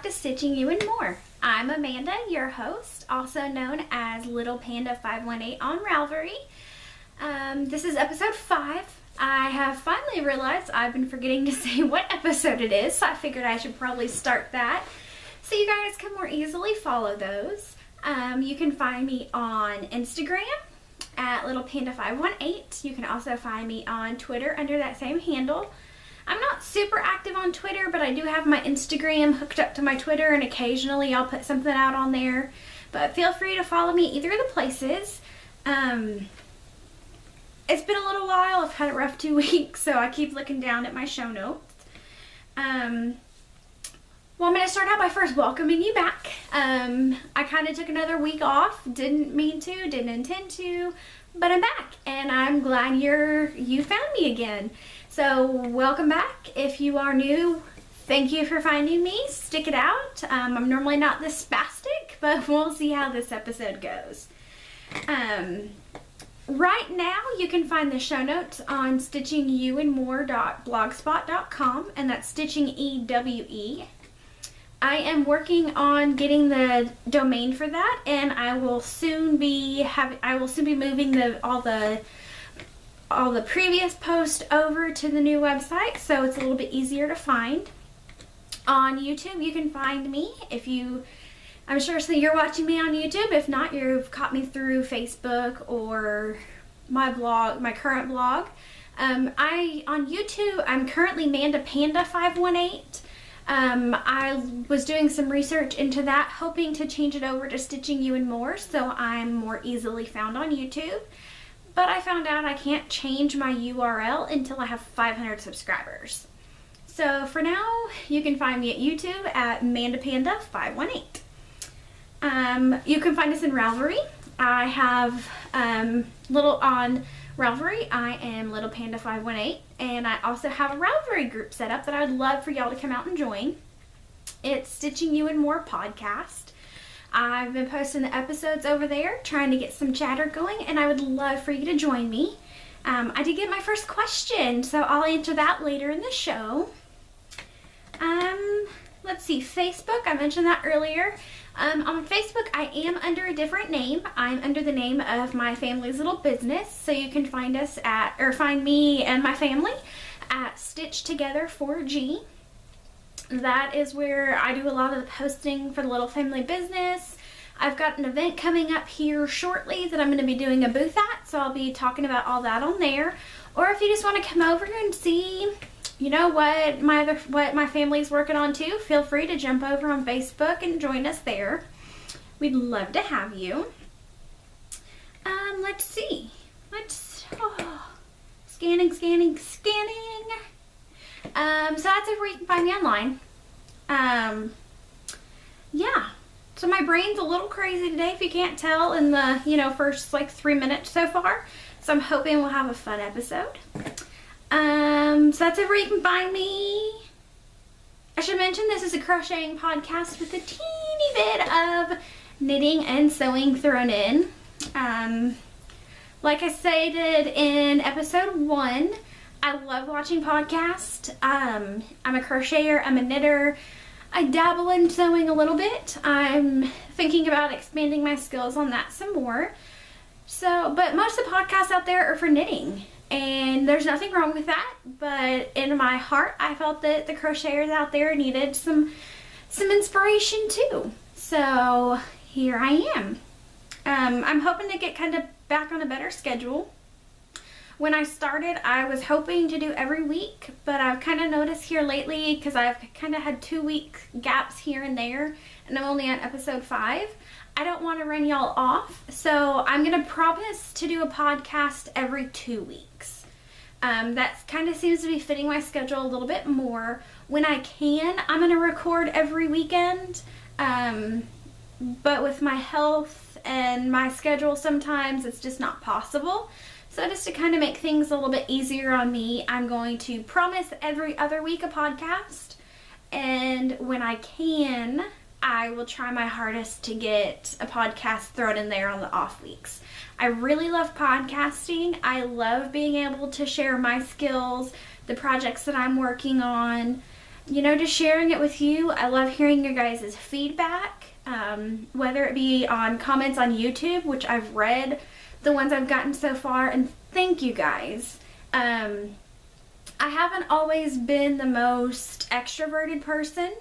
to Stitching You and More. I'm Amanda, your host, also known as Little Panda 518 on Ravelry. This is episode 5. I have finally realized I've been forgetting to say what episode it is, so I figured I should probably start that so you guys can more easily follow those. You can find me on Instagram at Little Panda 518. You can also find me on Twitter under that same handle. I'm not super active on Twitter, but I do have my Instagram hooked up to my Twitter, and occasionally I'll put something out on there. But feel free to follow me either of the places. It's been a little while. I've had a rough 2 weeks, so I keep looking down at my show notes. Well, I'm going to start out by first welcoming you back. I kind of took another week off. Didn't mean to, didn't intend to, but I'm back, and I'm glad you found me again. So welcome back. If you are new, thank you for finding me. Stick it out. I'm normally not this spastic, but we'll see how this episode goes. Right now, you can find the show notes on stitchingyouandmore.blogspot.com, and that's stitching EWE. I am working on getting the domain for that, and I will soon be moving all the previous posts over to the new website, so it's a little bit easier to find. On YouTube, you can find me I'm sure so you're watching me on YouTube. If not, you've caught me through Facebook or my blog, my current blog. On YouTube, I'm currently Manda Panda 518. I was doing some research into that, hoping to change it over to Stitching You and More, so I'm more easily found on YouTube. But I found out I can't change my URL until I have 500 subscribers. So for now, you can find me at YouTube at Manda Panda 518. You can find us in Ravelry. I have on Ravelry, I am Little Panda 518, and I also have a Ravelry group set up that I'd love for y'all to come out and join. It's Stitching You and More podcast. I've been posting the episodes over there, trying to get some chatter going, and I would love for you to join me. I did get my first question, so I'll answer that later in the show. Let's see, Facebook, I mentioned that earlier. On Facebook, I am under a different name. I'm under the name of my family's little business, so you can find me and my family at Stitch Together 4G. That is where I do a lot of the posting for the little family business. I've got an event coming up here shortly that I'm going to be doing a booth at, so I'll be talking about all that on there. Or if you just want to come over and see, what my family's working on too, feel free to jump over on Facebook and join us there. We'd love to have you. Let's see. Scanning. So that's where you can find me online. Yeah. So my brain's a little crazy today, if you can't tell in the, first 3 minutes so far. So I'm hoping we'll have a fun episode. So that's where you can find me. I should mention this is a crocheting podcast with a teeny bit of knitting and sewing thrown in. Like I stated in episode 1, I love watching podcasts. I'm a crocheter, I'm a knitter. I dabble in sewing a little bit. I'm thinking about expanding my skills on that some more. But most of the podcasts out there are for knitting, and there's nothing wrong with that. But in my heart, I felt that the crocheters out there needed some inspiration too. So here I am. I'm hoping to get kind of back on a better schedule. When I started, I was hoping to do every week, but I've kind of noticed here lately, because I've kind of had 2-week gaps here and there, and I'm only on episode 5, I don't want to run y'all off, so I'm going to promise to do a podcast every 2 weeks. That kind of seems to be fitting my schedule a little bit more. When I can, I'm going to record every weekend, but with my health and my schedule, sometimes it's just not possible. So just to kind of make things a little bit easier on me, I'm going to promise every other week a podcast. And when I can, I will try my hardest to get a podcast thrown in there on the off weeks. I really love podcasting. I love being able to share my skills, the projects that I'm working on, you know, just sharing it with you. I love hearing your guys' feedback, whether it be on comments on YouTube, which I've read the ones I've gotten so far, and thank you guys. I haven't always been the most extroverted person,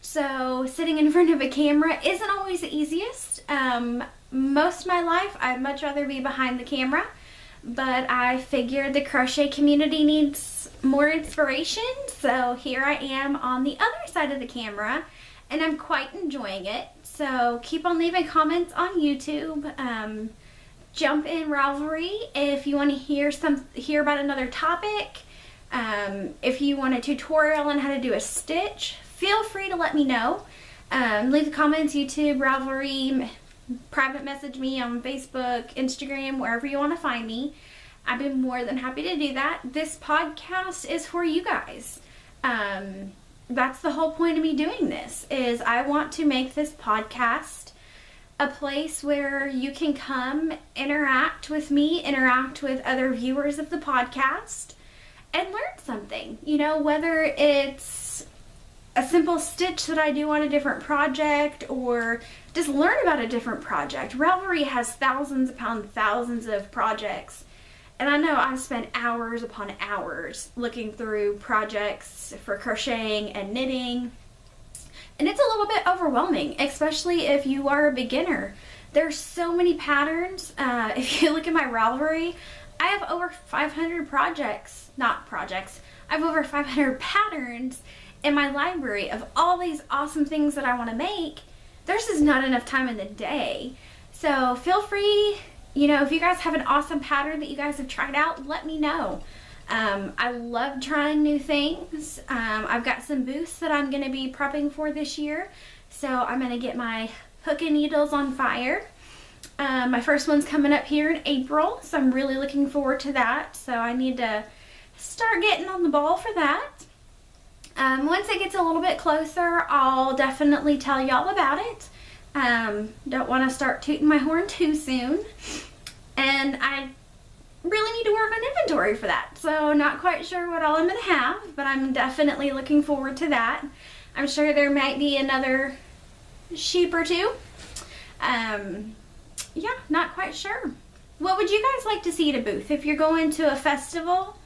so sitting in front of a camera isn't always the easiest. Most of my life, I'd much rather be behind the camera, but I figured the crochet community needs more inspiration, so here I am on the other side of the camera, and I'm quite enjoying it. So keep on leaving comments on YouTube. Jump in Ravelry if you want to hear about another topic. If you want a tutorial on how to do a stitch, feel free to let me know. Leave the comments, YouTube, Ravelry, private message me on Facebook, Instagram, wherever you want to find me. I've been more than happy to do that. This podcast is for you guys. That's the whole point of me doing this, is I want to make this podcast a place where you can come interact with me, interact with other viewers of the podcast, and learn something. You know, whether it's a simple stitch that I do on a different project, or just learn about a different project. Ravelry has thousands upon thousands of projects, and I know I've spent hours upon hours looking through projects for crocheting and knitting, and it's a little bit overwhelming, especially if you are a beginner. There's so many patterns. If you look at my Ravelry, I have over 500 I have over 500 patterns in my library of all these awesome things that I want to make. There's just not enough time in the day. So feel free, you know, if you guys have an awesome pattern that you guys have tried out, let me know. I love trying new things. I've got some booths that I'm going to be prepping for this year. So I'm going to get my hook and needles on fire. My first one's coming up here in April, so I'm really looking forward to that. So I need to start getting on the ball for that. Once it gets a little bit closer, I'll definitely tell y'all about it. Don't want to start tooting my horn too soon. And I really need to work on inventory for that. So not quite sure what all I'm going to have, but I'm definitely looking forward to that. I'm sure there might be another sheep or two. Yeah, not quite sure. What would you guys like to see at a booth? If you're going to a festival,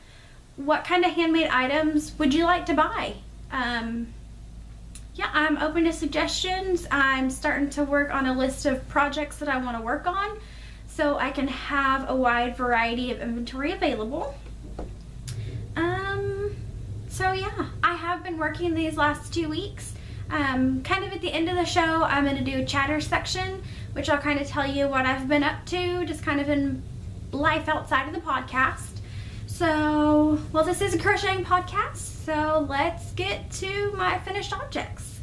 what kind of handmade items would you like to buy? Yeah, I'm open to suggestions. I'm starting to work on a list of projects that I want to work on, so I can have a wide variety of inventory available. So yeah, I have been working these last 2 weeks. Kind of at the end of the show, I'm going to do a chatter section, which I'll kind of tell you what I've been up to, just kind of in life outside of the podcast. So, well, this is a crocheting podcast, so let's get to my finished objects.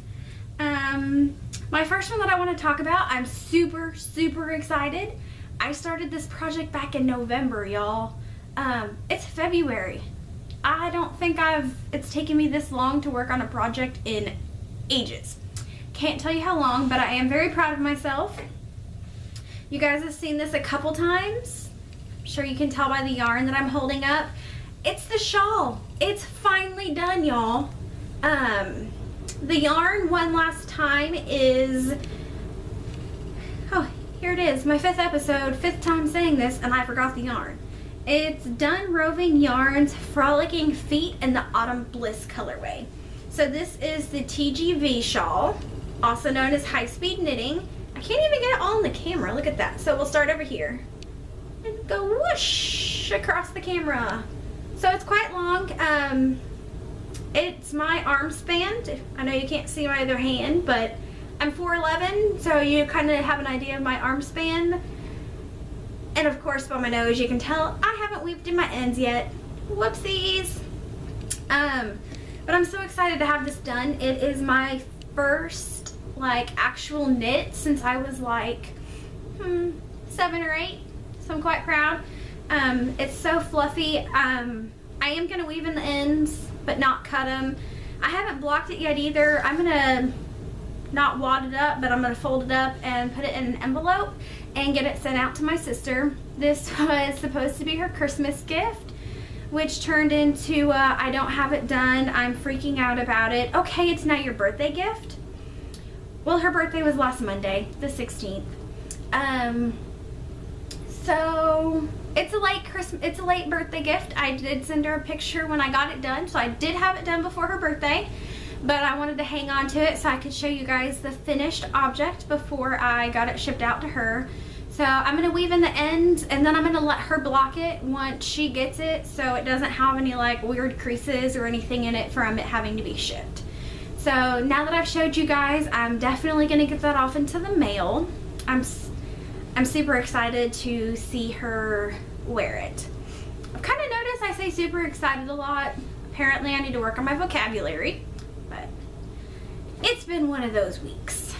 My first one that I want to talk about, I'm super, super excited. I started this project back in November, y'all. It's February. I don't think it's taken me this long to work on a project in ages. Can't tell you how long, but I am very proud of myself. You guys have seen this a couple times. I'm sure you can tell by the yarn that I'm holding up. It's the shawl. It's finally done, y'all. The yarn one last time is, oh, here it is, my 5th episode, 5th time saying this, and I forgot the yarn. It's Done Roving Yarns Frolicking Feet in the Autumn Bliss colorway. So this is the TGV shawl, also known as high speed knitting. I can't even get it all on the camera, look at that. So we'll start over here and go whoosh across the camera. So it's quite long. It's my arm span. I know you can't see my other hand, but I'm 4'11", so you kind of have an idea of my arm span. And of course, by my nose, you can tell I haven't weaved in my ends yet. Whoopsies. But I'm so excited to have this done. It is my first, like, actual knit since I was like, 7 or 8. So I'm quite proud. It's so fluffy. I am going to weave in the ends, but not cut them. I haven't blocked it yet either. I'm going to not wad it up, but I'm going to fold it up and put it in an envelope and get it sent out to my sister. This was supposed to be her Christmas gift, which turned into I don't have it done, I'm freaking out about it. Okay, it's not your birthday gift. Well, her birthday was last Monday, the 16th. So it's a late birthday gift. I did send her a picture when I got it done, so I did have it done before her birthday, but I wanted to hang on to it so I could show you guys the finished object before I got it shipped out to her. So I'm going to weave in the ends, and then I'm going to let her block it once she gets it so it doesn't have any like weird creases or anything in it from it having to be shipped. So now that I've showed you guys, I'm definitely going to get that off into the mail. I'm super excited to see her wear it. I've kind of noticed I say super excited a lot. Apparently I need to work on my vocabulary, but it's been one of those weeks.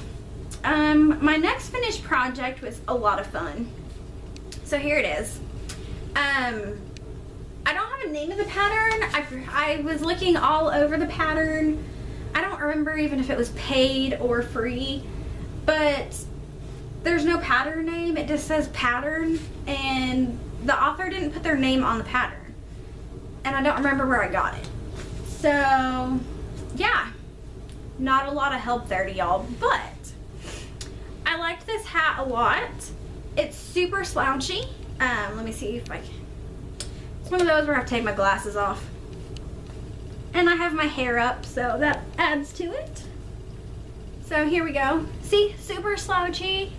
My next finished project was a lot of fun. So here it is. I don't have a name of the pattern. I was looking all over the pattern. I don't remember even if it was paid or free, but there's no pattern name. It just says pattern, and the author didn't put their name on the pattern, and I don't remember where I got it. So yeah, not a lot of help there to y'all, but I liked this hat a lot. It's super slouchy. Let me see if I can. It's one of those where I have to take my glasses off, and I have my hair up, so that adds to it. So here we go. See, super slouchy.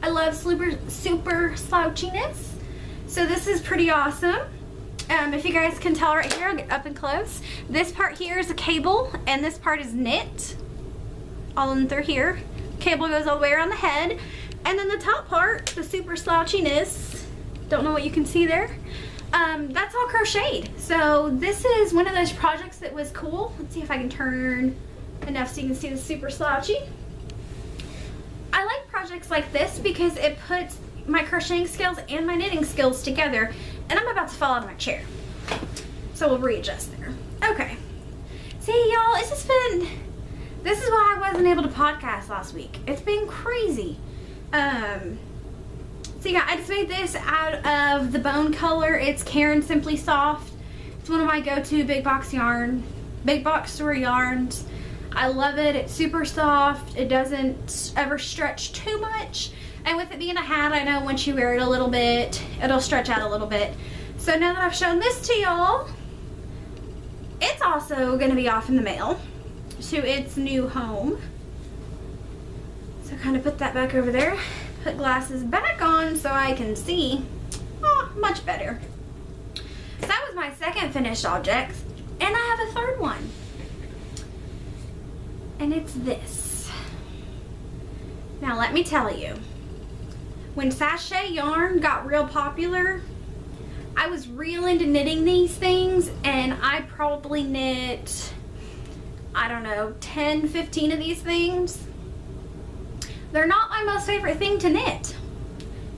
I love super slouchiness. So this is pretty awesome. If you guys can tell right here, I'll get up and close. This part here is a cable, and this part is knit all in through here. Cable goes all the way around the head, and then the top part, the super slouchiness, don't know what you can see there, that's all crocheted. So this is one of those projects that was cool. Let's see if I can turn enough so you can see the super slouchy. I like projects like this because it puts my crocheting skills and my knitting skills together, and I'm about to fall out of my chair, so we'll readjust there. Okay, see y'all, it's just been, this is why I wasn't able to podcast last week. It's been crazy. So yeah, I just made this out of the bone color. It's Karen Simply Soft. It's one of my go-to big box store yarns. I love it. It's super soft. It doesn't ever stretch too much. And with it being a hat, I know once you wear it a little bit, it'll stretch out a little bit. So now that I've shown this to y'all, it's also going to be off in the mail to its new home. So kind of put that back over there. Put glasses back on so I can see. Oh, much better. So that was my second finished object. And I have a third one. And it's this. Now let me tell you, when sachet yarn got real popular, I was real into knitting these things, and I probably knit, I don't know, 10, 15 of these things. They're not my most favorite thing to knit.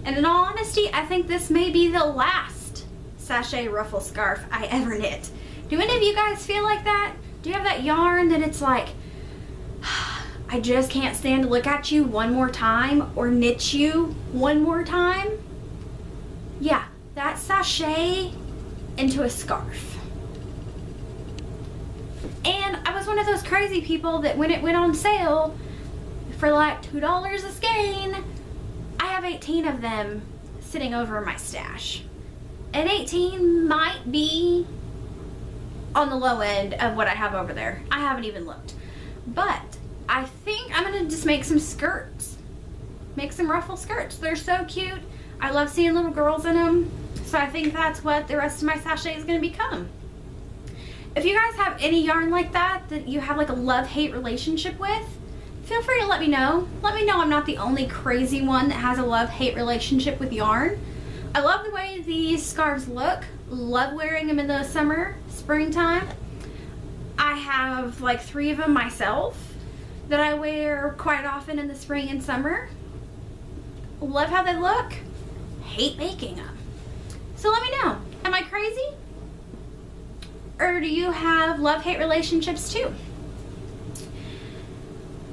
And in all honesty, I think this may be the last sachet ruffle scarf I ever knit. Do any of you guys feel like that? Do you have that yarn that it's like, I just can't stand to look at you one more time or knit you one more time? Yeah, that sachet into a scarf. And I was one of those crazy people that when it went on sale for like $2 a skein, I have 18 of them sitting over in my stash. And 18 might be on the low end of what I have over there. I haven't even looked. But I think I'm gonna just make some skirts. Make some ruffle skirts. They're so cute. I love seeing little girls in them. So I think that's what the rest of my sachet is gonna become. If you guys have any yarn like that you have like a love-hate relationship with, feel free to let me know. Let me know I'm not the only crazy one that has a love-hate relationship with yarn. I love the way these scarves look. Love wearing them in the summer, springtime. I have like 3 of them myself that I wear quite often in the spring and summer. Love how they look. Hate making them. So let me know. Am I crazy? Or do you have love-hate relationships too?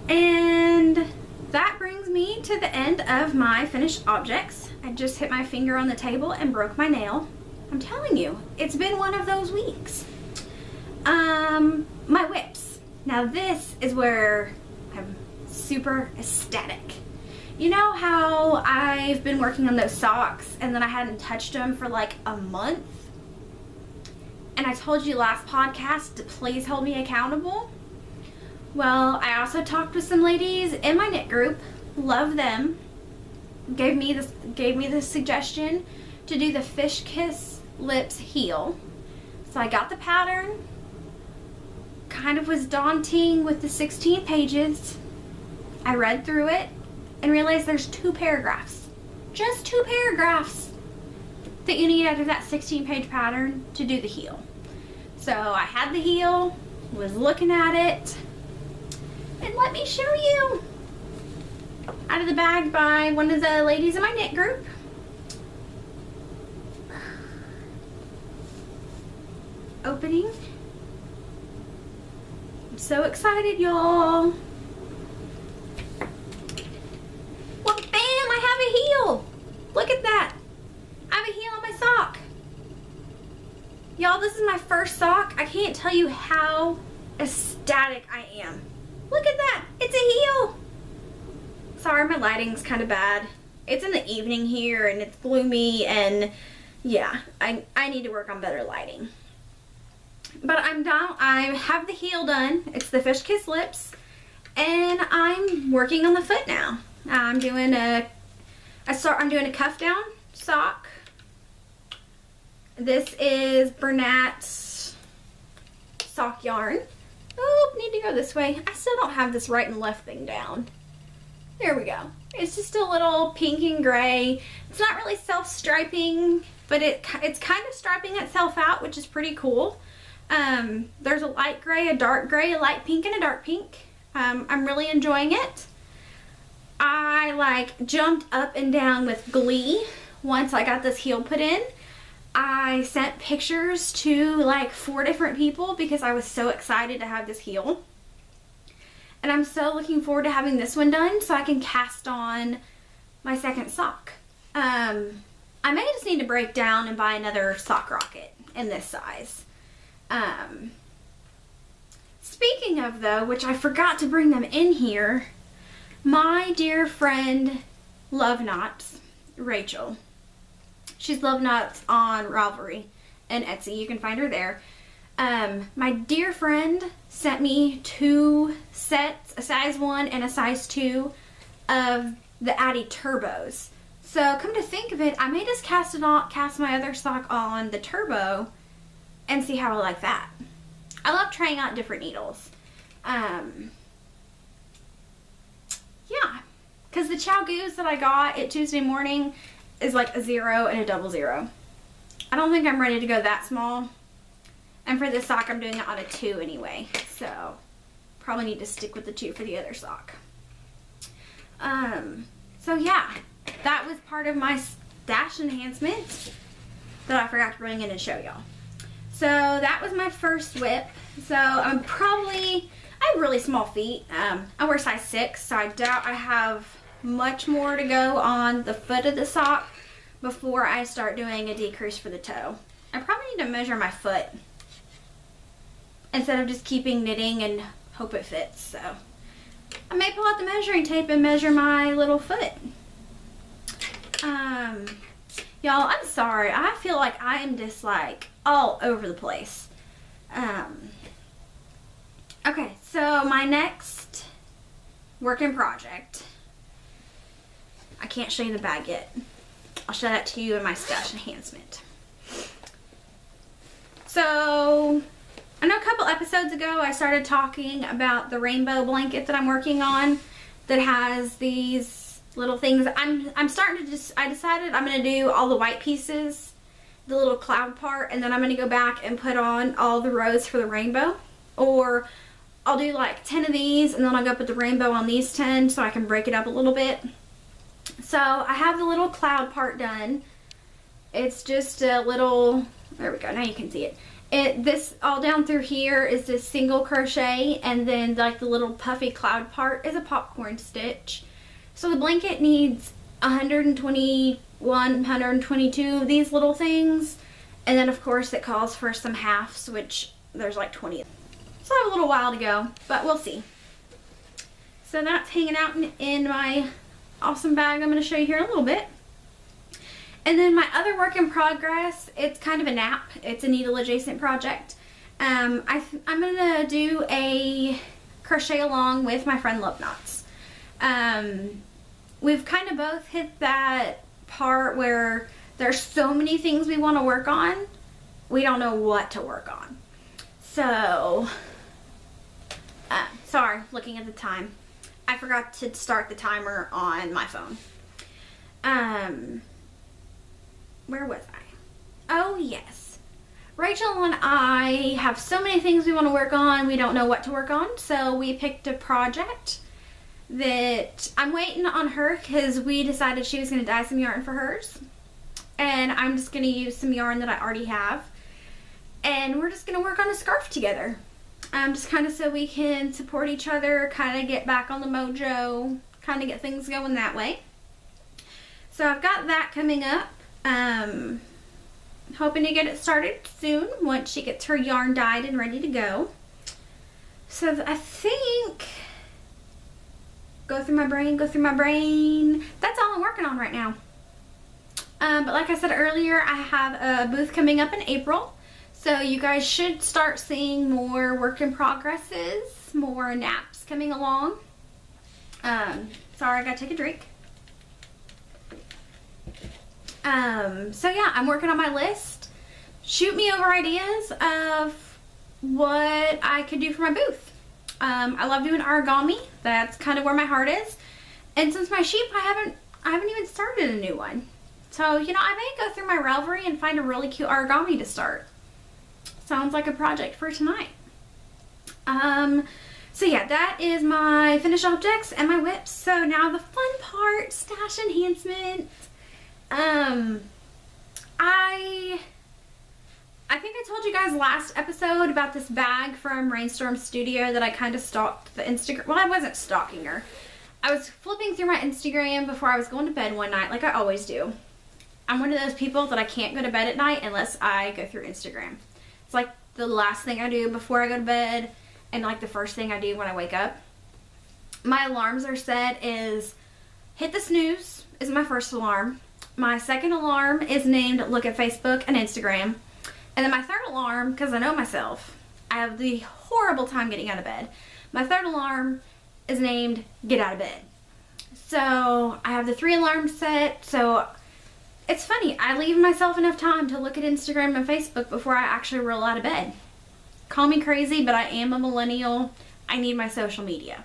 And that brings me to the end of my finished objects. I just hit my finger on the table and broke my nail. I'm telling you, it's been one of those weeks. My whips. Now this is where I'm super ecstatic. You know how I've been working on those socks and then I hadn't touched them for like a month? And I told you last podcast to please hold me accountable. Well, I also talked with some ladies in my knit group. Love them. Gave me the suggestion to do the Fish Kiss Lips heel. So I got the pattern. Kind of was daunting with the 16 pages. I read through it and realized there's 2 paragraphs. Just 2 paragraphs that you need out of that 16-page pattern to do the heel. So I had the heel, was looking at it, and let me show you. Out of the bag by one of the ladies in my knit group. Opening. I'm so excited, y'all. Well, bam, I have a heel. Look at that. I have a heel on my sock. Y'all, this is my first sock. I can't tell you how ecstatic I am. Look at that. It's a heel. Sorry, my lighting's kind of bad. It's in the evening here and it's gloomy, and yeah, I need to work on better lighting. But I'm done. I have the heel done. It's the Fish Kiss Lips, and I'm working on the foot now. I'm doing a cuff down sock. This is Bernat's sock yarn. Oh, need to go this way. I still don't have this right and left thing down. There we go. It's just a little pink and gray. It's not really self-striping, but it's kind of striping itself out, which is pretty cool. There's a light gray, a dark gray, a light pink, and a dark pink. I'm really enjoying it. I like jumped up and down with glee once I got this heel put in. I sent pictures to like 4 different people because I was so excited to have this heel. And I'm so looking forward to having this one done so I can cast on my second sock. I may just need to break down and buy another sock rocket in this size. Speaking of though, which I forgot to bring them in here, my dear friend Love Knots, Rachel. She's Love Knots on Ravelry and Etsy. You can find her there. My dear friend sent me 2 sets, a size 1 and a size 2 of the Addy Turbos. So come to think of it, I may just cast my other sock on the Turbo and see how I like that. I love trying out different needles. Yeah, because the Chow Goose that I got at Tuesday morning is like a 0 and a 00. I don't think I'm ready to go that small. And for this sock, I'm doing it on a 2 anyway. So, probably need to stick with the 2 for the other sock. So yeah, that was part of my stash enhancement that I forgot to bring in and show y'all. So, that was my first whip. So, I have really small feet. I wear size 6, so I doubt I have much more to go on the foot of the sock before I start doing a decrease for the toe. I probably need to measure my foot instead of just keeping knitting and hope it fits. So I may pull out the measuring tape and measure my little foot. Y'all, I'm sorry. I feel like I am just like all over the place. Okay, so my next working project. I can't show you the bag yet. I'll show that to you in my stash enhancement. So, I know a couple episodes ago I started talking about the rainbow blanket that I'm working on that has these little things. I'm starting to I decided I'm going to do all the white pieces, the little cloud part, and then I'm going to go back and put on all the rows for the rainbow. Or I'll do like 10 of these and then I'll go put the rainbow on these 10 so I can break it up a little bit. So I have the little cloud part done. It's just a little, there we go, now you can see it. This all down through here is this single crochet, and then like the little puffy cloud part is a popcorn stitch. So the blanket needs 121, 122 of these little things, And then of course it calls for some halves, which there's like 20. So I have a little while to go, but we'll see. So that's hanging out in my awesome bag I'm going to show you here in a little bit. And then my other work in progress, it's kind of a nap. It's a needle adjacent project. I'm going to do a crochet along with my friend Love Knots. We've kind of both hit that part where there's so many things we want to work on, we don't know what to work on. So, sorry, looking at the time. I forgot to start the timer on my phone. Where was I? Oh, yes. Rachel and I have so many things we want to work on, we don't know what to work on, so we picked a project that I'm waiting on her because we decided she was going to dye some yarn for hers. And I'm just going to use some yarn that I already have. And we're just going to work on a scarf together. Just kind of so we can support each other, kind of get back on the mojo, kind of get things going that way. So I've got that coming up. Hoping to get it started soon once she gets her yarn dyed and ready to go. So I think, go through my brain. That's all I'm working on right now. But like I said earlier, I have a booth coming up in April. So you guys should start seeing more work in progresses, more naps coming along. Sorry, I gotta take a drink. So yeah, I'm working on my list. Shoot me over ideas of what I could do for my booth. I love doing origami. That's kind of where my heart is. And since my sheep, I haven't even started a new one. So, you know, I may go through my Ravelry and find a really cute origami to start. Sounds like a project for tonight. So yeah, that is my finished objects and my whips. So now the fun part, stash enhancement. I think I told you guys last episode about this bag from Rainstorm Studio that I kind of stalked the Instagram. Well, I wasn't stalking her. I was flipping through my Instagram before I was going to bed one night, like I always do. I'm one of those people that I can't go to bed at night unless I go through Instagram. It's like the last thing I do before I go to bed and like the first thing I do when I wake up. My alarms are set is hit the snooze is my first alarm. My second alarm is named look at Facebook and Instagram. And then my third alarm, because I know myself, I have the horrible time getting out of bed. My third alarm is named get out of bed. So I have the 3 alarms set. So it's funny, I leave myself enough time to look at Instagram and Facebook before I actually roll out of bed. Call me crazy, but I am a millennial. I need my social media.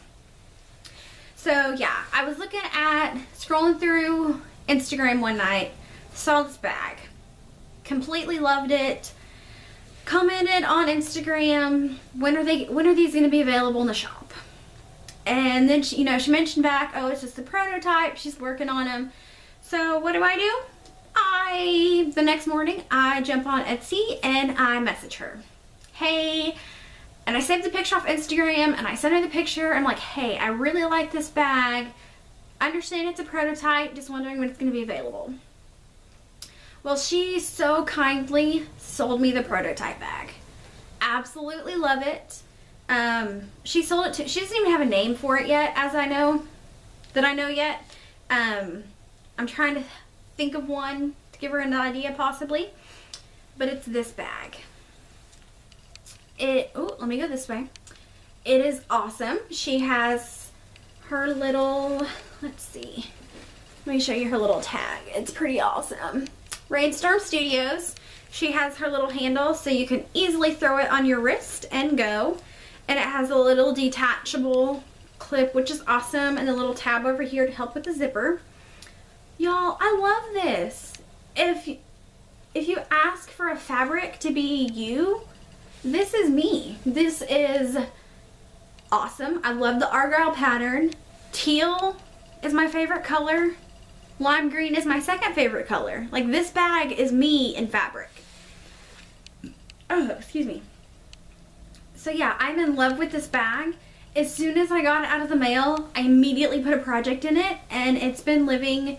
So yeah, I was looking at, scrolling through Instagram one night, saw this bag, completely loved it, commented on Instagram, when are these going to be available in the shop? And then she mentioned back, oh, it's just a prototype, she's working on them. So what do? The next morning I jump on Etsy and I message her, hey, and I saved the picture off Instagram and I sent her the picture. I'm like, hey, I really like this bag. I understand it's a prototype, just wondering when it's going to be available. Well, she so kindly sold me the prototype bag. Absolutely love it. She sold it to, she doesn't even have a name for it yet, as I know yet. I'm trying to think of one to give her an idea possibly, but it's this bag. Let me go this way. It is awesome. She has her little, let's see, let me show you her little tag. It's pretty awesome. Rainstorm Studios. She has her little handle so you can easily throw it on your wrist and go. And it has a little detachable clip, which is awesome, and a little tab over here to help with the zipper. Y'all, I love this. If you ask for a fabric to be you, this is me. This is awesome. I love the argyle pattern. Teal is my favorite color. Lime green is my second favorite color. Like, this bag is me in fabric. Oh, excuse me. So yeah, I'm in love with this bag. As soon as I got it out of the mail, I immediately put a project in it, and it's been living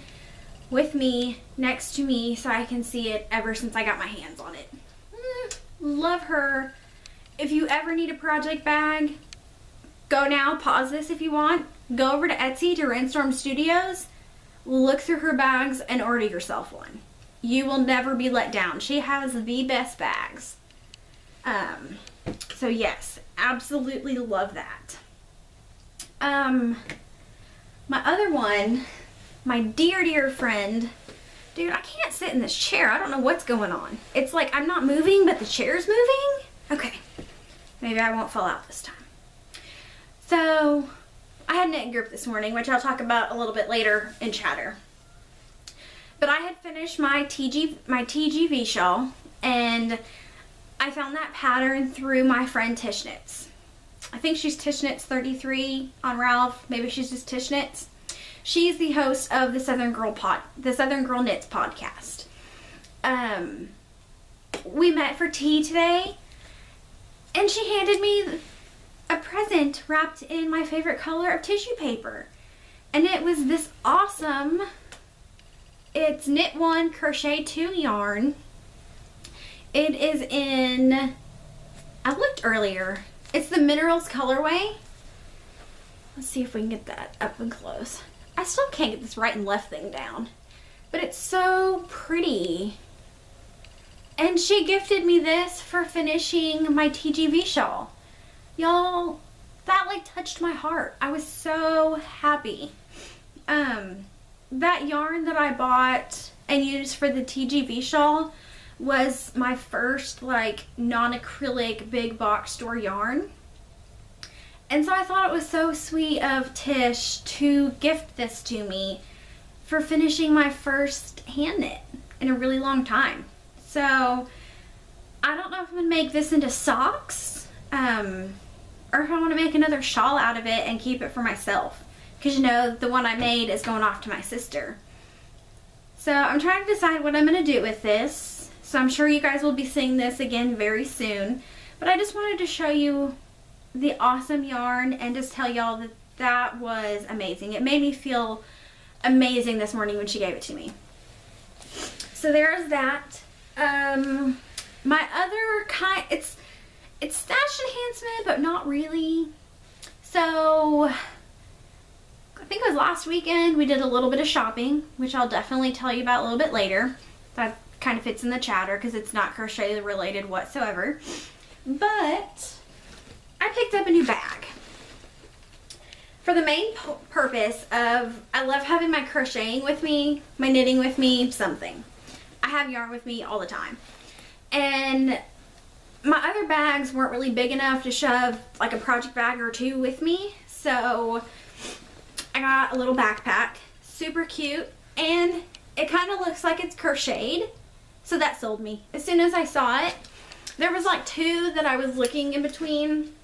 with me, next to me, so I can see it ever since I got my hands on it. Love her. If you ever need a project bag, go now, pause this if you want, go over to Etsy to Rainstorm Studios, look through her bags and order yourself one. You will never be let down. She has the best bags. So yes, absolutely love that. My other one, my dear friend, dude, I can't sit in this chair. I don't know what's going on. It's like I'm not moving, but the chair's moving. Okay, maybe I won't fall out this time. So I had knit group this morning, which I'll talk about a little bit later in chatter. But I had finished my TGV shawl, and I found that pattern through my friend Tish Knits. I think she's Tish Knits 33 on Ralph. Maybe she's just Tish Knits. She's the host of the Southern Girl Knits podcast. We met for tea today, and she handed me a present wrapped in my favorite color of tissue paper, and it was this awesome, it's Knit 1 Crochet 2 yarn. It is in, I looked earlier, it's the Minerals colorway. Let's see if we can get that up and close. I still can't get this right and left thing down, but it's so pretty. And she gifted me this for finishing my TGV shawl. Y'all, that like touched my heart. I was so happy. That yarn that I bought and used for the TGV shawl was my first like non-acrylic big box store yarn. And so I thought it was so sweet of Tish to gift this to me for finishing my first hand knit in a really long time. So I don't know if I'm gonna make this into socks, or if I want to make another shawl out of it and keep it for myself. Because you know, the one I made is going off to my sister. So I'm trying to decide what I'm going to do with this. So I'm sure you guys will be seeing this again very soon. But I just wanted to show you the awesome yarn and just tell y'all that that was amazing. It made me feel amazing this morning when she gave it to me. So there's that. My other kind, it's stash enhancement, but not really. So I think it was last weekend we did a little bit of shopping, which I'll definitely tell you about a little bit later. That kind of fits in the chatter because it's not crochet related whatsoever. But I picked up a new bag for the main purpose of, I love having my crocheting with me, my knitting with me, something. I have yarn with me all the time. And my other bags weren't really big enough to shove like a project bag or two with me. So I got a little backpack, super cute, and it kind of looks like it's crocheted. So that sold me. As soon as I saw it, there was like two that I was looking in between,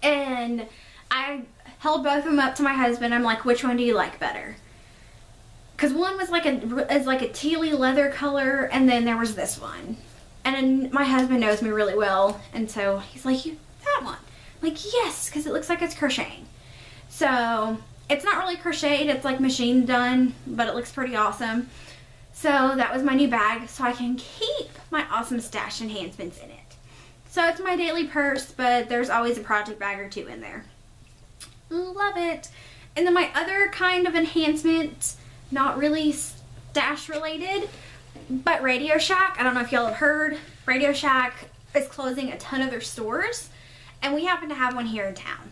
and I held both of them up to my husband. I'm like, which one do you like better? Because one was like a tealy leather color, and then there was this one. And my husband knows me really well, and so he's like, that one. I'm like, yes, because it looks like it's crocheting. So it's not really crocheted, it's like machine done, but it looks pretty awesome. So that was my new bag, so I can keep my awesome stash enhancements in it. So it's my daily purse, but there's always a project bag or two in there. Love it. And then my other kind of enhancement, not really stash related, but Radio Shack, I don't know if y'all have heard, Radio Shack is closing a ton of their stores, and we happen to have one here in town.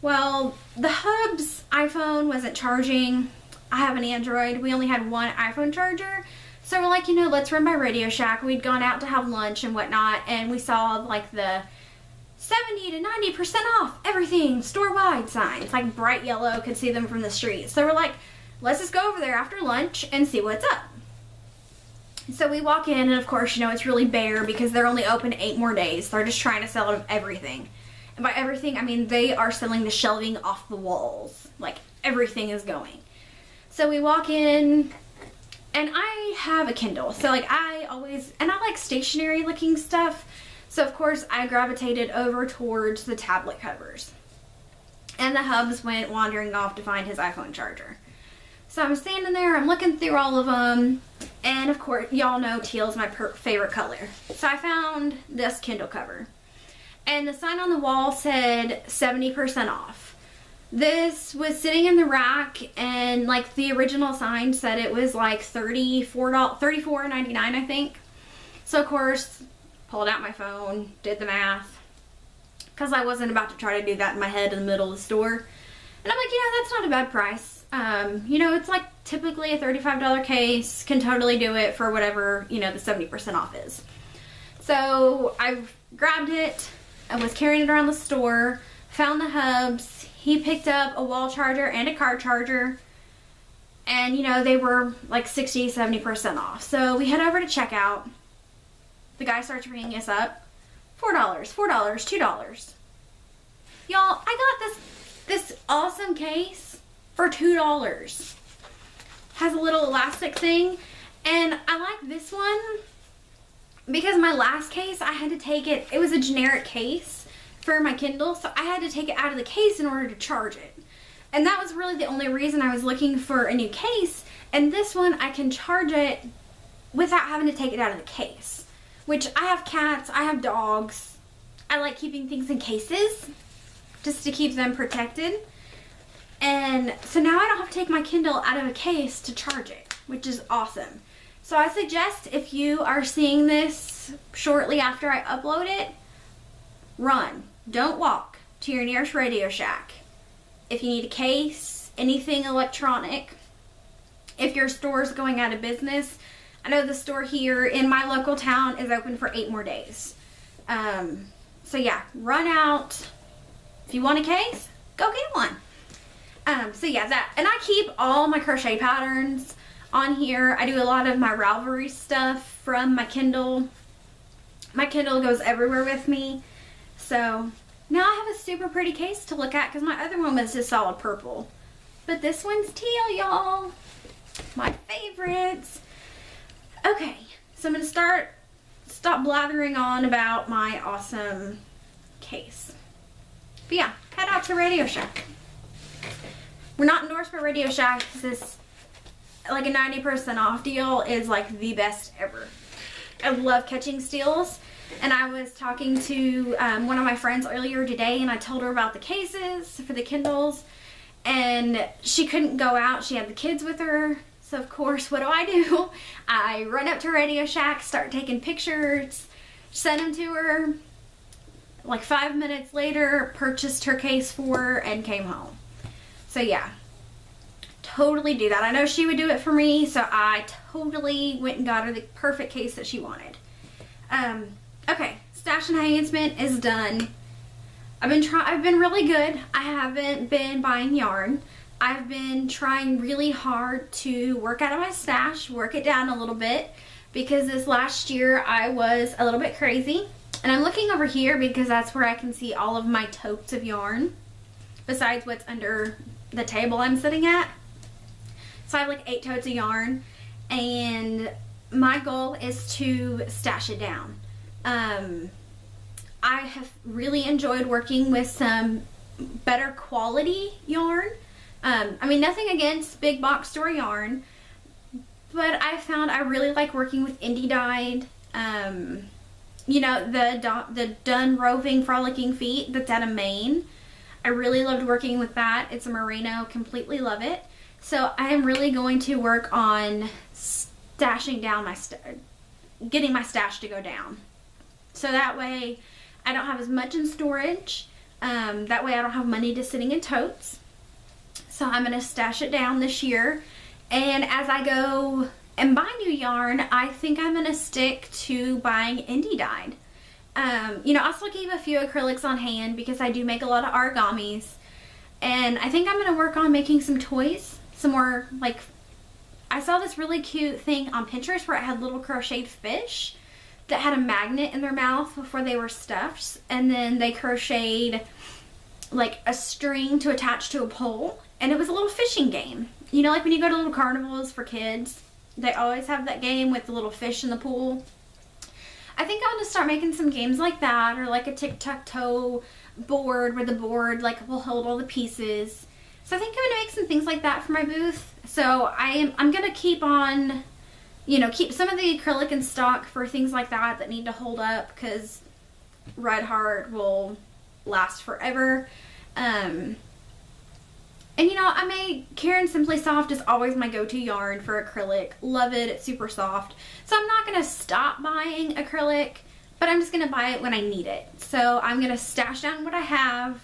Well, the hub's iPhone wasn't charging. I have an Android. We only had one iPhone charger. So we're like, let's run by Radio Shack. We'd gone out to have lunch and whatnot, and we saw like the 70 to 90% off everything store-wide signs, like bright yellow, could see them from the street. So we're like, let's just go over there after lunch and see what's up. So we walk in, and of course, it's really bare because they're only open 8 more days. They're just trying to sell everything. And by everything, I mean they are selling the shelving off the walls. Like, everything is going. So we walk in, and I have a Kindle. So, like, I like stationary looking stuff. So, of course, I gravitated over towards the tablet covers. And the hubs went wandering off to find his iPhone charger. So I'm standing there, I'm looking through all of them, and of course, y'all know teal is my favorite color. So I found this Kindle cover, and the sign on the wall said 70% off. This was sitting in the rack, and like the original sign said it was like $34.99, I think. So of course, pulled out my phone, did the math, because I wasn't about to try to do that in my head in the middle of the store. And I'm like, that's not a bad price. It's like typically a $35 case, can totally do it for whatever, the 70% off is. So I grabbed it, I was carrying it around the store, found the hubs. He picked up a wall charger and a car charger, and they were like 60-70% off. So we head over to checkout. The guy starts ringing us up. $4, $2. Y'all, I got this awesome case for $2. Has a little elastic thing, and I like this one because my last case, I had to take it. It was a generic case for my Kindle, so I had to take it out of the case in order to charge it. And that was really the only reason I was looking for a new case. And this one, I can charge it without having to take it out of the case. Which, I have cats, I have dogs. I like keeping things in cases just to keep them protected. And so now I don't have to take my Kindle out of a case to charge it, which is awesome. So I suggest if you are seeing this shortly after I upload it, run. Don't walk to your nearest Radio Shack. If you need a case, anything electronic, if your store's going out of business, I know the store here in my local town is open for 8 more days. So yeah, run out. If you want a case, go get one. So yeah, that, and I keep all my crochet patterns on here. I do a lot of my Ravelry stuff from my Kindle. My Kindle goes everywhere with me. So now I have a super pretty case to look at because my other one was just solid purple. But this one's teal, y'all. My favorites. Okay, so I'm going to stop blathering on about my awesome case. But yeah, head out to Radio Shack. We're not endorsed by Radio Shack because this, like a 90% off deal is like the best ever. I love catching steals. And I was talking to one of my friends earlier today, and I told her about the cases for the Kindles, and she couldn't go out. She had the kids with her. So of course, what do? I run up to Radio Shack, start taking pictures, send them to her. Like 5 minutes later, purchased her case for her and came home. So yeah, totally do that. I know she would do it for me, so I totally went and got her the perfect case that she wanted. Okay, stash enhancement is done. I've been really good. I haven't been buying yarn. I've been trying really hard to work out of my stash, work it down a little bit, because this last year I was a little bit crazy. And I'm looking over here because that's where I can see all of my totes of yarn, besides what's under the table I'm sitting at. So I have like 8 totes of yarn, and my goal is to stash it down. I have really enjoyed working with some better quality yarn. I mean, nothing against big box store yarn, but I found I really like working with indie dyed. The Done Roving Frolicking Feet that's out of Maine. I really loved working with that. It's a merino, completely love it. So I am really going to work on stashing down getting my stash to go down. So that way I don't have as much in storage. That way I don't have money just sitting in totes. So I'm going to stash it down this year. And as I go and buy new yarn, I think I'm going to stick to buying indie dyed. I'll still keep a few acrylics on hand because I do make a lot of origamis. And I think I'm going to work on making some toys. Some more, like, I saw this really cute thing on Pinterest where it had little crocheted fish that had a magnet in their mouth before they were stuffed, and then they crocheted like a string to attach to a pole, and it was a little fishing game. Like when you go to little carnivals for kids, they always have that game with the little fish in the pool. I think I'm going to start making some games like that, or like a tic-tac-toe board where the board like will hold all the pieces. So I think I'm going to make some things like that for my booth. So I'm gonna keep on, keep some of the acrylic in stock for things like that need to hold up, because Red Heart will last forever. And I made Karen Simply Soft is always my go-to yarn for acrylic. Love it. It's super soft. So I'm not going to stop buying acrylic, but I'm just going to buy it when I need it. So I'm going to stash down what I have.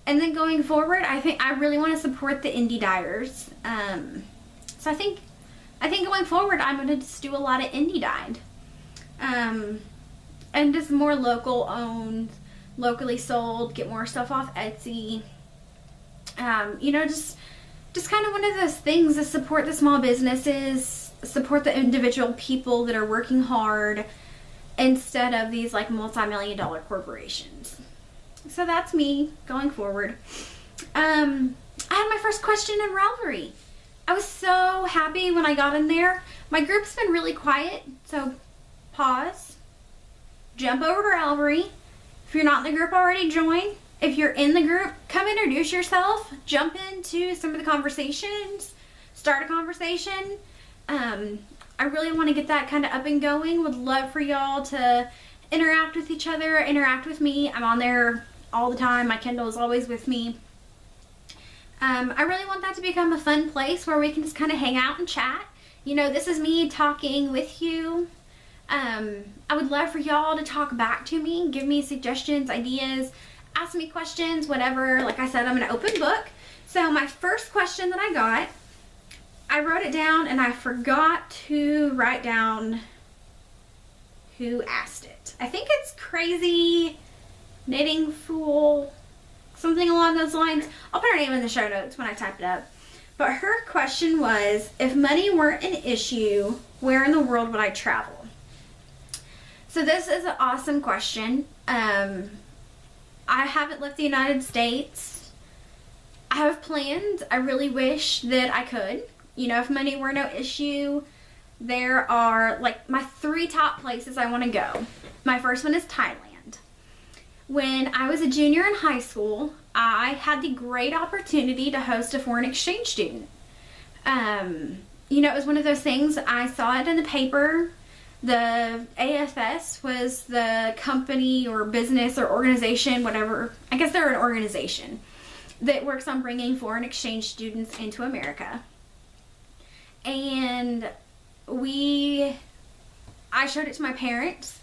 And then going forward, I think I really want to support the indie dyers. So I think going forward, I'm going to just do a lot of indie dyed. And just more local owned, locally sold, get more stuff off Etsy. Just kind of one of those things to support the small businesses, support the individual people that are working hard instead of these like multi-million-dollar corporations. So that's me going forward. I had my first question in Ravelry. I was so happy when I got in there. My group's been really quiet, so pause, jump over to Ravelry. If you're not in the group already, join. If you're in the group, come introduce yourself, jump into some of the conversations, start a conversation. I really want to get that kind of up and going. Would love for y'all to interact with each other, interact with me. I'm on there all the time. My Kindle is always with me. I really want that to become a fun place where we can just kind of hang out and chat. This is me talking with you. I would love for y'all to talk back to me, give me suggestions, ideas, ask me questions, whatever. Like I said, I'm an open book. So my first question that I got, I wrote it down and I forgot to write down who asked it. I think it's Crazy Knitting Fool, something along those lines. I'll put her name in the show notes when I type it up. But her question was, if money weren't an issue, where in the world would I travel? So this is an awesome question. I haven't left the United States. I have plans. I really wish that I could. If money were no issue, there are like my 3 top places I want to go. My first one is Thailand. When I was a junior in high school, I had the great opportunity to host a foreign exchange student. It was one of those things, I saw it in the paper. The AFS was the company or business or organization, whatever. I guess they're an organization that works on bringing foreign exchange students into America. And I showed it to my parents.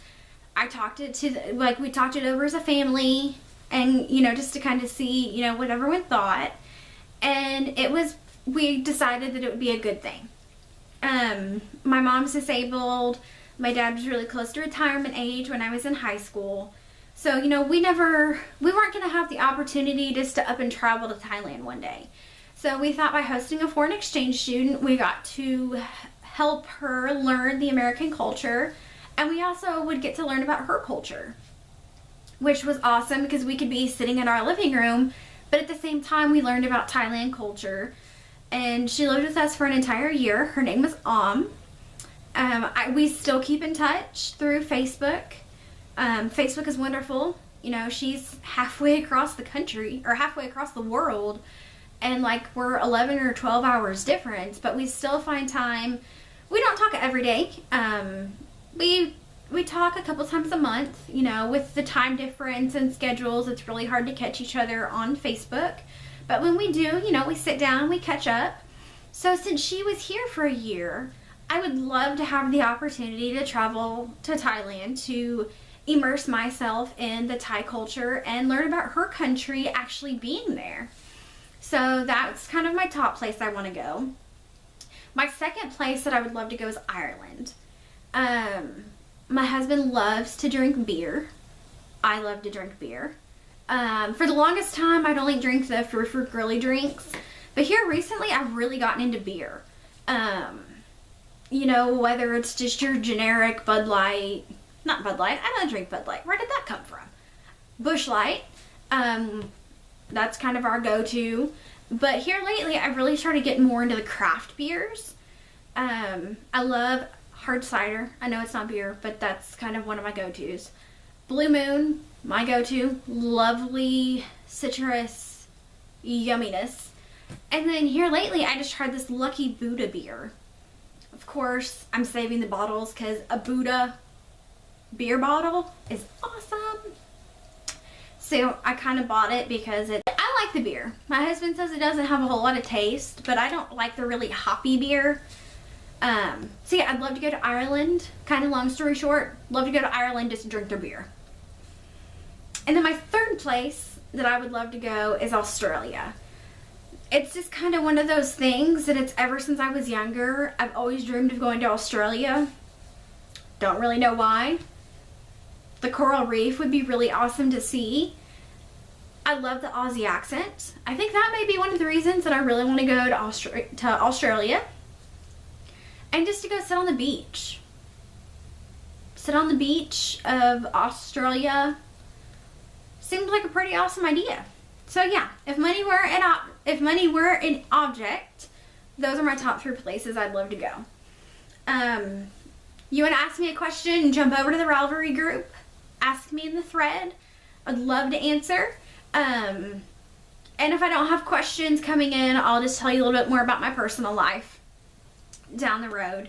I talked it to, we talked it over as a family and, just to kind of see, what everyone thought. And we decided that it would be a good thing. My mom's disabled. My dad was really close to retirement age when I was in high school. So, we weren't going to have the opportunity just to up and travel to Thailand one day. So we thought by hosting a foreign exchange student, we got to help her learn the American culture. And we also would get to learn about her culture, which was awesome because we could be sitting in our living room, but at the same time we learned about Thailand culture. And she lived with us for an entire year. Her name was we still keep in touch through Facebook. Facebook is wonderful. She's halfway across the country or halfway across the world, and we're 11 or 12 hours difference, but we still find time. We don't talk every day. We talk a couple times a month. With the time difference and schedules, it's really hard to catch each other on Facebook. But when we do, we sit down, we catch up. So since she was here for a year, I would love to have the opportunity to travel to Thailand to immerse myself in the Thai culture and learn about her country actually being there. So that's kind of my top place I want to go. My second place that I would love to go is Ireland. My husband loves to drink beer. I love to drink beer. For the longest time, I'd only drink the fruit girly drinks. But here recently, I've really gotten into beer. Whether it's just your generic Bud Light, not Bud Light, I don't drink Bud Light. Where did that come from? Busch Light. That's kind of our go-to. But here lately, I've really started getting more into the craft beers. I love hard cider. I know it's not beer, but that's kind of one of my go-tos. Blue Moon, my go-to. Lovely citrus yumminess. And then here lately, I just tried this Lucky Buddha beer. Of course, I'm saving the bottles because a Buddha beer bottle is awesome. So I kind of bought it because I like the beer. My husband says it doesn't have a whole lot of taste, but I don't like the really hoppy beer. So yeah, I'd love to go to Ireland. Kind of long story short, love to go to Ireland just to drink their beer. And then my third place that I would love to go is Australia. It's just kind of one of those things that it's ever since I was younger, I've always dreamed of going to Australia. Don't really know why. The coral reef would be really awesome to see. I love the Aussie accent. I think that may be one of the reasons that I really want to go to Australia. And just to go sit on the beach. Sit on the beach of Australia. Seems like a pretty awesome idea. So yeah, if money were an object, those are my top 3 places I'd love to go. You want to ask me a question, jump over to the Ravelry group. Ask me in the thread. I'd love to answer. And if I don't have questions coming in, I'll just tell you a little bit more about my personal life down the road.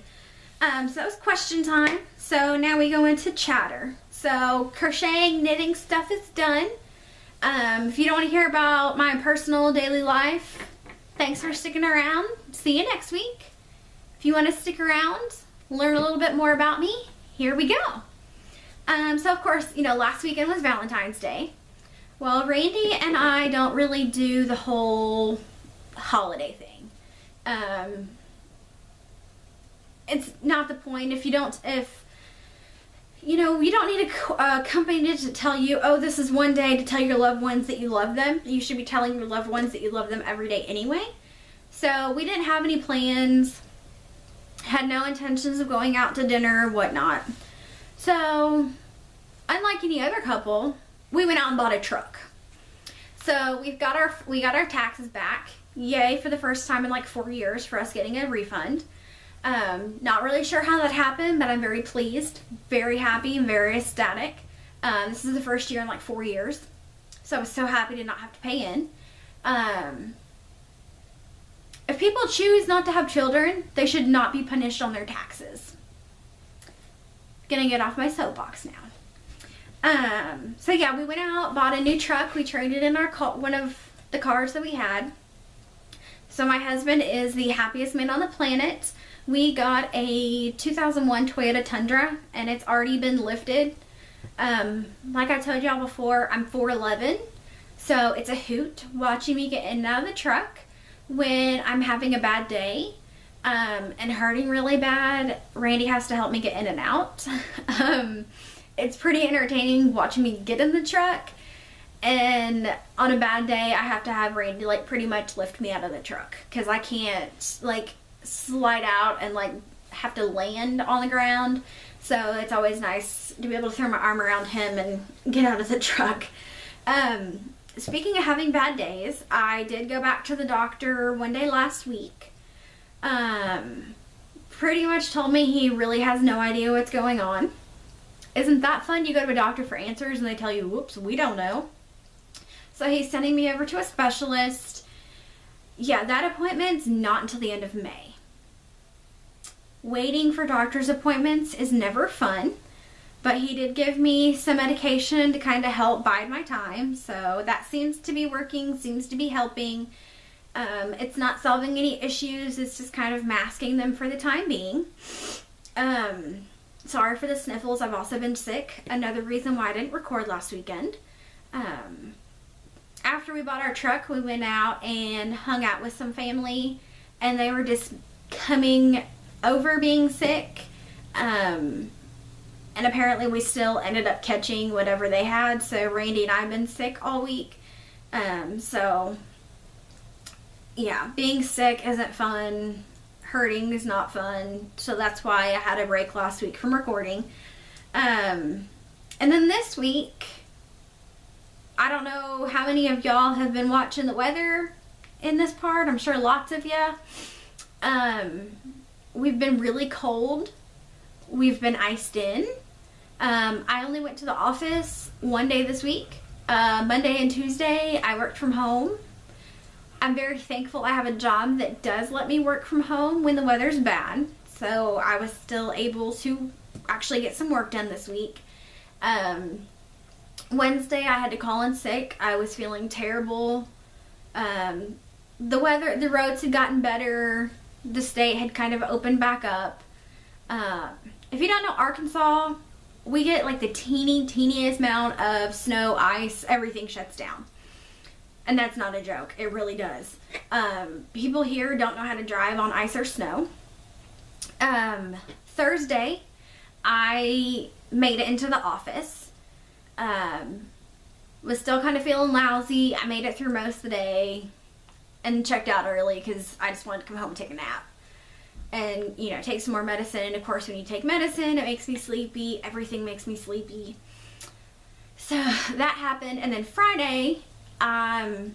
So that was question time. So now we go into chatter. So crocheting, knitting stuff is done. If you don't want to hear about my personal daily life, thanks for sticking around. See you next week. If you want to stick around, learn a little bit more about me, here we go. So of course, last weekend was Valentine's Day. Well, Randy and I don't really do the whole holiday thing. It's not the point. You don't need a company to tell you, oh, this is one day to tell your loved ones that you love them. You should be telling your loved ones that you love them every day anyway. So we didn't have any plans, had no intentions of going out to dinner or whatnot. So, unlike any other couple, we went out and bought a truck. So we got our taxes back. Yay, for the first time in like 4 years for us getting a refund. Not really sure how that happened, but I'm very pleased, very happy, and very ecstatic. This is the first year in like 4 years, so I was so happy to not have to pay in. If people choose not to have children, they should not be punished on their taxes. Gonna get off my soapbox now. So yeah, we went out, bought a new truck. We traded in one of the cars that we had. So my husband is the happiest man on the planet. We got a 2001 Toyota Tundra, and it's already been lifted. Like I told y'all before, I'm 4'11", so it's a hoot watching me get in and out of the truck when I'm having a bad day and hurting really bad. Randy has to help me get in and out. It's pretty entertaining watching me get in the truck, and on a bad day, I have to have Randy pretty much lift me out of the truck because I can't slide out and have to land on the ground. So it's always nice to be able to throw my arm around him and get out of the truck. Speaking of having bad days, I did go back to the doctor one day last week. Pretty much told me he really has no idea what's going on. Isn't that fun? You go to a doctor for answers and they tell you, whoops, we don't know. So he's sending me over to a specialist. Yeah, that appointment's not until the end of May. Waiting for doctor's appointments is never fun, but he did give me some medication to kind of help bide my time, so that seems to be working, seems to be helping. It's not solving any issues, it's just kind of masking them for the time being. Sorry for the sniffles, I've also been sick. Another reason why I didn't record last weekend. After we bought our truck, we went out and hung out with some family, and they were just coming over being sick. And apparently we still ended up catching whatever they had, so Randy and I have been sick all week. So yeah, being sick isn't fun. Hurting is not fun, so that's why I had a break last week from recording. And then this week, I don't know how many of y'all have been watching the weather in this part. I'm sure lots of you. We've been really cold. We've been iced in. I only went to the office one day this week. Monday and Tuesday, I worked from home. I'm very thankful I have a job that does let me work from home when the weather's bad. So I was still able to actually get some work done this week. Wednesday I had to call in sick. I was feeling terrible. The roads had gotten better. The state had kind of opened back up. If you don't know Arkansas, we get like the teeniest amount of snow, ice, everything shuts down. And that's not a joke. It really does. People here don't know how to drive on ice or snow. Thursday, I made it into the office. Was still kind of feeling lousy. I made it through most of the day and checked out early because I just wanted to come home and take a nap. And, you know, take some more medicine. And, of course, when you take medicine, it makes me sleepy. Everything makes me sleepy. So, that happened. And then Friday, I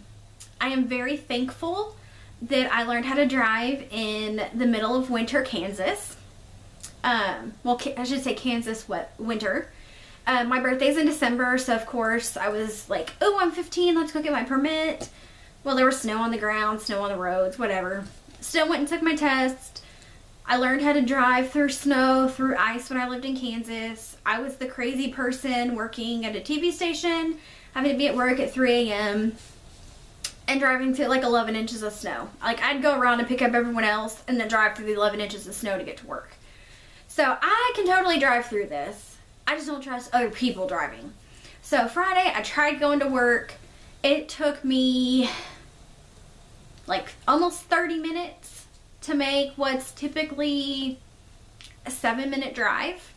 am very thankful that I learned how to drive in the middle of winter Kansas. Well, I should say Kansas winter. My birthday's in December, so of course I was like, oh, I'm 15, let's go get my permit. Well, there was snow on the ground, snow on the roads, whatever. Still went and took my test. I learned how to drive through snow, through ice when I lived in Kansas. I was the crazy person working at a TV station, having to be at work at 3 a.m. and driving through like 11 inches of snow. Like, I'd go around and pick up everyone else and then drive through the 11 inches of snow to get to work. So I can totally drive through this. I just don't trust other people driving. So Friday, I tried going to work. It took me like almost 30 minutes to make what's typically a 7-minute drive.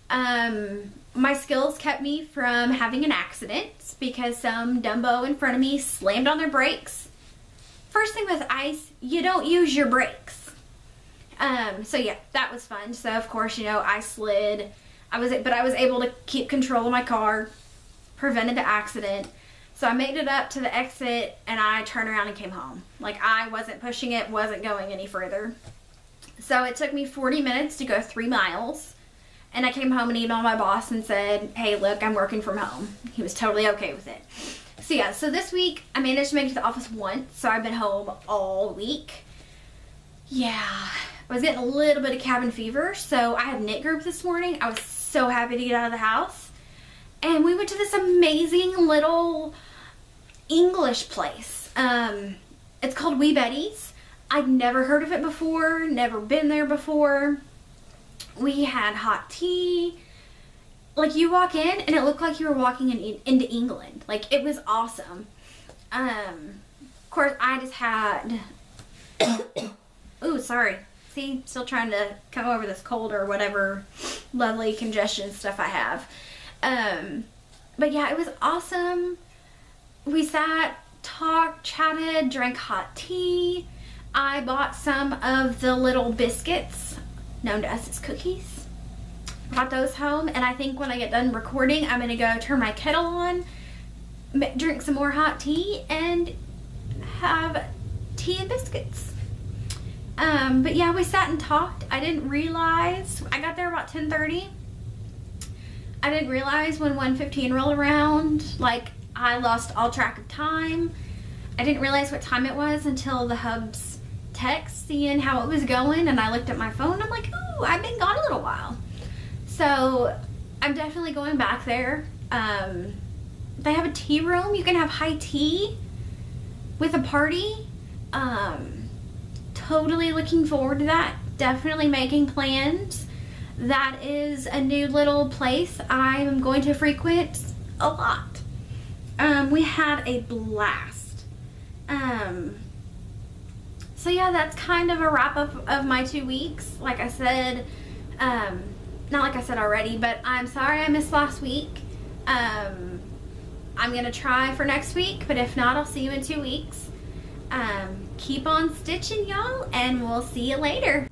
My skills kept me from having an accident because some Dumbo in front of me slammed on their brakes. First thing with ice, you don't use your brakes. So yeah, that was fun. So of course, you know, I slid. But I was able to keep control of my car, prevented the accident. So I made it up to the exit and I turned around and came home. Like, I wasn't pushing it, wasn't going any further. So it took me 40 minutes to go 3 miles. And I came home and emailed my boss and said, hey, look, I'm working from home. He was totally okay with it. So yeah, so this week I managed to make it to the office once. So I've been home all week. Yeah, I was getting a little bit of cabin fever. So I had knit group this morning. I was so happy to get out of the house. And we went to this amazing little English place. It's called Wee Betty's. I'd never heard of it before, never been there before. We had hot tea. Like, you walk in and it looked like you were walking into England. Like, it was awesome. Of course, I just had... Ooh, sorry. See, still trying to come over this cold or whatever lovely congestion stuff I have. But yeah, it was awesome. We sat, talked, chatted, drank hot tea. I bought some of the little biscuits, known to us as cookies. Brought those home, and I think when I get done recording, I'm gonna go turn my kettle on, drink some more hot tea, and have tea and biscuits. But yeah, we sat and talked. I didn't realize, I got there about 10:30. I didn't realize when 1:15 rolled around, like, I lost all track of time. I didn't realize what time it was until the hub's text seeing how it was going, and I looked at my phone and I'm like, ooh, I've been gone a little while. So I'm definitely going back there. They have a tea room. You can have high tea with a party. Totally looking forward to that. Definitely making plans. That is a new little place I'm going to frequent a lot. We had a blast. So yeah, that's kind of a wrap up of my 2 weeks. Like I said, not like I said already, but I'm sorry I missed last week. I'm gonna try for next week, but if not, I'll see you in 2 weeks. Keep on stitching, y'all, and we'll see you later.